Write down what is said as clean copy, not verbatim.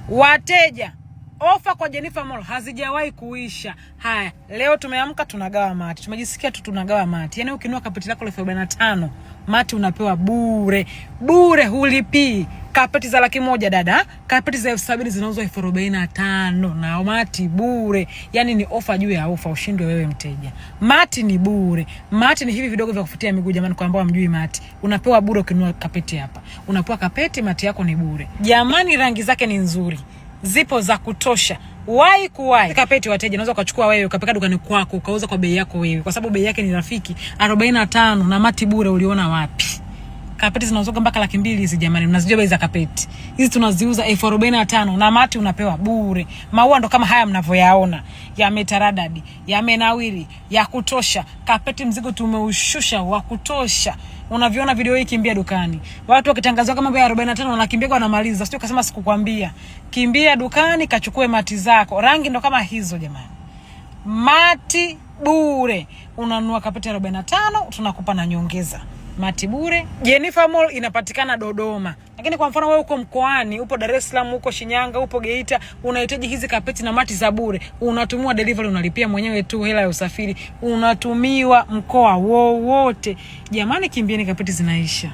Wateja, ofa kwa Jennifer Mall hazijawahi kuisha. Haya, leo tumeamka tunagawa mati. Tumejisikia tu tunagawa mati. Yaani ukinunua kapeti lako 45, mati unapewa bure. Bure, hulipii. Kapeti za 100,000 dada, kapeti za 70,000 zinauzwa 45 na mati bure. Yaani ni ofa juu ya ofa, ushindwe wewe mteja. Mati ni bure. Mati ni hivi vidogo vya kufutia miguu jamani, kwa ambao hamjui mati. Unapewa bure ukinunua kapeti hapa. Unapewa kapeti, mati yako ni bure. Jamani, rangi zake ni nzuri. Zipo za kutosha. Wai kuwai. Kapeti wateja unaweza kuchukua wewe ukapeka dukani kwako ukauza kwa bei yako wewe, kwa sababu bei yake ni rafiki. 45 na mati bure. Uliona wapi? Kapeti zinazoka mpaka 200,000 hizi jamani. Mnazijua bei za kapeti. Hizi tunaziuza 45 na mati unapewa bure. Maua ndo kama haya mnavyoyaona. Yametaradadi, yamenawiri, ya kutosha. Kapeti mzigo tumeushusha wa kutosha. Unaviona video hii, kimbia dukani. Watu wakitangazwa kama bei 45 wanakimbia kwa wanamaliza. Sio kasema sikukwambia. Kimbia dukani kachukue mati zako. Rangi ndo kama hizo jamani. Mati bure. Unanunua kapeti 45 tunakupa na nyongeza. Mati bure. Jennifer Mall inapatikana Dodoma. Lakini kwa mfano wewe uko mkoani, upo Dar es Salaam, uko Shinyanga, upo Geita, unahitaji hizi kapeti na mati za bure, unatumiwa delivery, unalipia mwenyewe tu hela ya usafiri, unatumiwa mkoa wowote. Jamani, kimbieni, kapeti zinaisha.